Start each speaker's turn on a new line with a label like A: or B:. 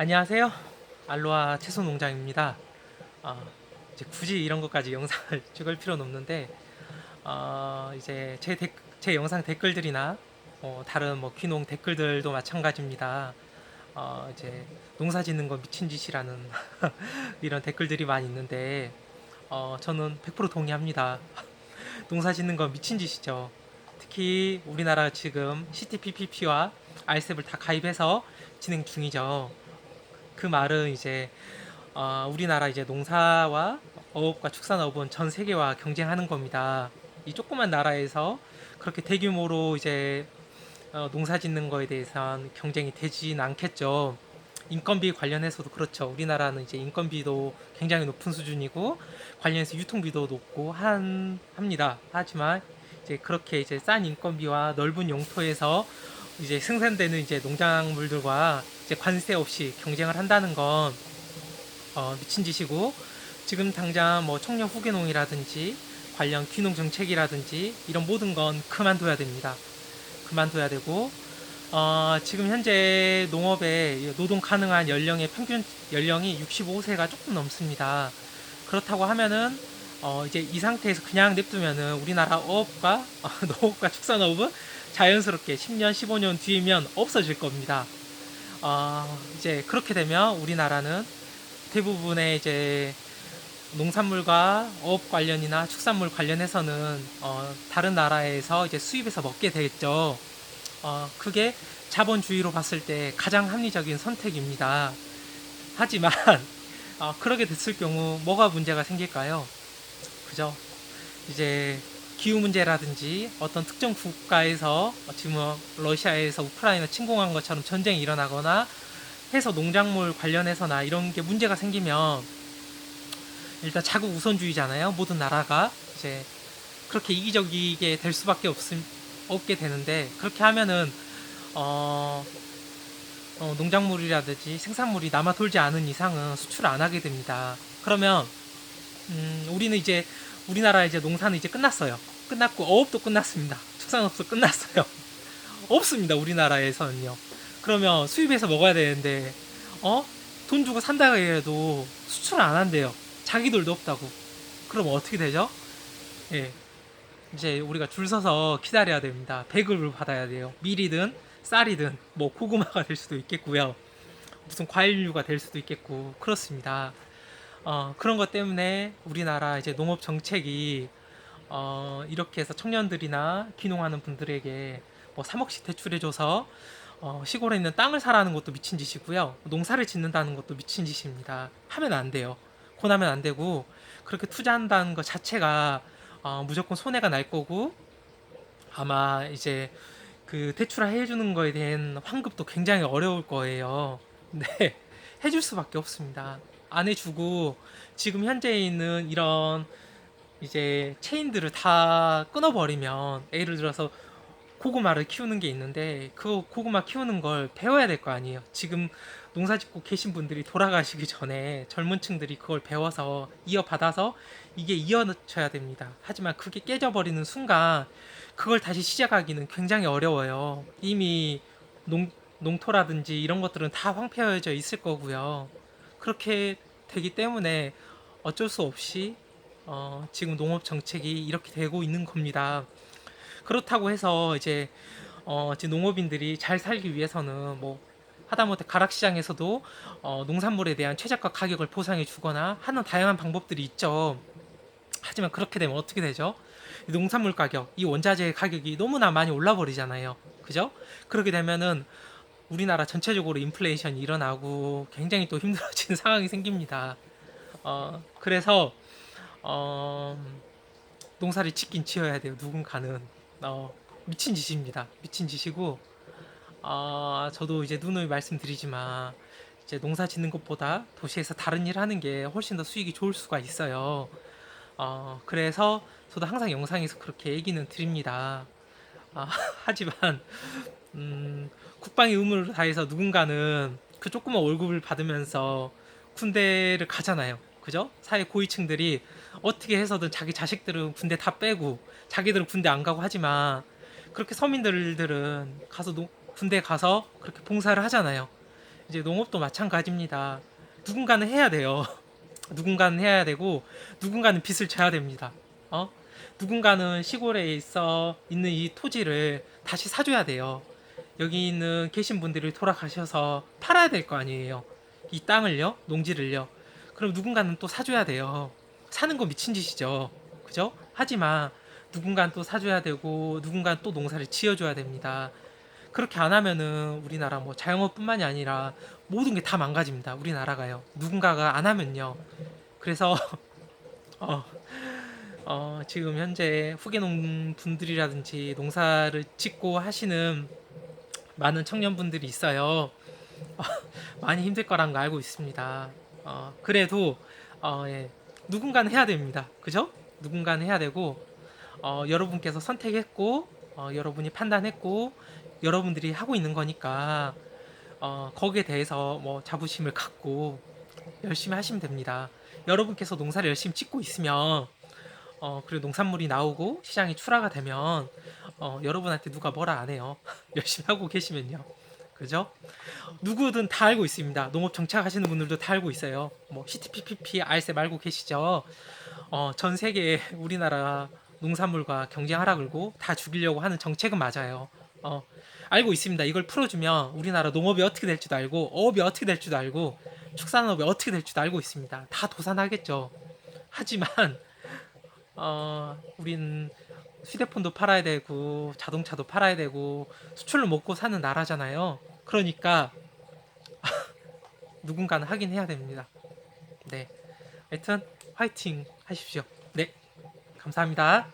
A: 안녕하세요. 알로하 채소 농장입니다. 이제 굳이 이런 것까지 영상을 찍을 필요는 없는데, 이제 제 영상 댓글들이나 다른 뭐 귀농 댓글들도 마찬가지입니다. 이제 농사 짓는 거 미친 짓이라는 이런 댓글들이 많이 있는데, 저는 100% 동의합니다. 농사 짓는 거 미친 짓이죠. 특히 우리나라 지금 CTPPP와 RCEP을 다 가입해서 진행 중이죠. 그 말은 이제 우리나라 이제 농사와 어업과 축산업은 전 세계와 경쟁하는 겁니다. 이 조그만 나라에서 그렇게 대규모로 이제 농사 짓는 거에 대해서는 경쟁이 되진 않겠죠. 인건비 관련해서도 그렇죠. 우리나라는 이제 인건비도 굉장히 높은 수준이고 관련해서 유통비도 높고 합니다. 하지만 이제 그렇게 이제 싼 인건비와 넓은 영토에서 이제 생산되는 이제 농작물들과 이제 관세 없이 경쟁을 한다는 건 미친 짓이고, 지금 당장 뭐 청년 후계농이라든지 관련 귀농 정책이라든지 이런 모든 건 그만둬야 됩니다. 그만둬야 되고, 지금 현재 농업에 노동 가능한 연령의 평균 연령이 65세가 조금 넘습니다. 그렇다고 하면은 이제 이 상태에서 그냥 냅두면은 우리나라 어업과 농업과 축산업은 자연스럽게 10년, 15년 뒤이면 없어질 겁니다. 이제 그렇게 되면 우리나라는 대부분의 이제 농산물과 어업 관련이나 축산물 관련해서는 다른 나라에서 이제 수입해서 먹게 되겠죠. 그게 자본주의로 봤을 때 가장 합리적인 선택입니다. 하지만 그러게 됐을 경우 뭐가 문제가 생길까요? 그죠? 이제 기후 문제라든지 어떤 특정 국가에서 지금 러시아에서 우크라이나 침공한 것처럼 전쟁이 일어나거나 해서 농작물 관련해서나 이런 게 문제가 생기면 일단 자국 우선주의잖아요. 모든 나라가 이제 그렇게 이기적이게 될 수밖에 없게 되는데, 그렇게 하면은 어, 농작물이라든지 생산물이 남아 돌지 않은 이상은 수출을 안 하게 됩니다. 그러면 우리는 이제 우리나라 이제 농사는 이제 끝났어요. 끝났고 어업도 끝났습니다. 축산업도 끝났어요. 없습니다. 우리나라에서는요. 그러면 수입해서 먹어야 되는데 어? 돈 주고 산다 해도 수출을 안 한대요. 자기들도 없다고. 그럼 어떻게 되죠? 예. 이제 우리가 줄 서서 기다려야 됩니다. 배급을 받아야 돼요. 밀이든 쌀이든 뭐 고구마가 될 수도 있겠고요. 무슨 과일류가 될 수도 있겠고 그렇습니다. 그런 것 때문에 우리나라 이제 농업 정책이 이렇게 해서 청년들이나 귀농하는 분들에게 뭐 3억씩 대출해줘서 시골에 있는 땅을 사라는 것도 미친 짓이고요. 농사를 짓는다는 것도 미친 짓입니다. 하면 안 돼요. 권하면 안 되고, 그렇게 투자한다는 것 자체가 무조건 손해가 날 거고, 아마 이제 그 대출을 해주는 거에 대한 환급도 굉장히 어려울 거예요. 근데 해줄 수밖에 없습니다. 안 해주고 지금 현재 있는 이런 이제 체인들을 다 끊어버리면, 예를 들어서 고구마를 키우는 게 있는데 그 고구마 키우는 걸 배워야 될 거 아니에요. 지금 농사 짓고 계신 분들이 돌아가시기 전에 젊은 층들이 그걸 배워서 이어받아서 이게 이어져야 됩니다. 하지만 그게 깨져버리는 순간 그걸 다시 시작하기는 굉장히 어려워요. 이미 농토라든지 이런 것들은 다 황폐해져 있을 거고요. 그렇게 되기 때문에 어쩔 수 없이 지금 농업 정책이 이렇게 되고 있는 겁니다. 그렇다고 해서 이제 지금 농업인들이 잘 살기 위해서는 뭐 하다못해 가락시장에서도 농산물에 대한 최저가 가격을 보상해 주거나 하는 다양한 방법들이 있죠. 하지만 그렇게 되면 어떻게 되죠? 이 농산물 가격, 이 원자재 가격이 너무나 많이 올라 버리잖아요. 그죠? 그렇게 되면은 우리나라 전체적으로 인플레이션이 일어나고 굉장히 또 힘들어지는 상황이 생깁니다. 그래서 어, 농사를 짓긴 지어야 돼요. 누군가는. 미친 짓입니다. 미친 짓이고, 저도 이제 누누이 말씀드리지만 이제 농사 짓는 것보다 도시에서 다른 일 하는 게 훨씬 더 수익이 좋을 수가 있어요. 그래서 저도 항상 영상에서 그렇게 얘기는 드립니다. 아, 하지만 국방의 의무를 다해서 누군가는 그 조그만 월급을 받으면서 군대를 가잖아요. 그죠? 사회 고위층들이 어떻게 해서든 자기 자식들은 군대 다 빼고 자기들은 군대 안 가고 하지만, 그렇게 서민들은 가서 군대 가서 그렇게 봉사를 하잖아요. 이제 농업도 마찬가지입니다. 누군가는 해야 돼요. 누군가는 해야 되고 누군가는 빚을 져야 됩니다. 어? 누군가는 시골에 있어 있는 이 토지를 다시 사줘야 돼요. 여기 있는 계신 분들이 돌아가셔서 팔아야 될 거 아니에요. 이 땅을요, 농지를요. 그럼 누군가는 또 사줘야 돼요. 사는 거 미친 짓이죠. 그죠? 하지만 누군가는 또 사줘야 되고 누군가는 또 농사를 지어줘야 됩니다. 그렇게 안 하면은 우리나라 뭐 자영업뿐만이 아니라 모든 게 다 망가집니다. 우리나라가요. 누군가가 안 하면요. 그래서 어, 지금 현재 후계농 분들이라든지 농사를 짓고 하시는 많은 청년분들이 있어요. 많이 힘들 거란 거 알고 있습니다. 그래도 예, 누군가는 해야 됩니다. 그죠? 누군가는 해야 되고 여러분께서 선택했고 여러분이 판단했고 여러분들이 하고 있는 거니까 거기에 대해서 뭐 자부심을 갖고 열심히 하시면 됩니다. 여러분께서 농사를 열심히 짓고 있으면 그리고 농산물이 나오고 시장이 출하가 되면 여러분한테 누가 뭐라 안 해요. 열심히 하고 계시면요. 그죠? 누구든 다 알고 있습니다. 농업 정착하시는 분들도 다 알고 있어요. 뭐 CTPPP, RCEP 알고 계시죠? 전 세계 우리나라 농산물과 경쟁하라 그러고 다 죽이려고 하는 정책은 맞아요. 어, 알고 있습니다. 이걸 풀어주면 우리나라 농업이 어떻게 될지도 알고 어업이 어떻게 될지도 알고 축산업이 어떻게 될지도 알고 있습니다. 다 도산하겠죠. 하지만 우린 휴대폰도 팔아야 되고 자동차도 팔아야 되고 수출로 먹고 사는 나라잖아요. 그러니까 누군가는 하긴 해야 됩니다. 네. 하여튼 화이팅 하십시오. 네. 감사합니다.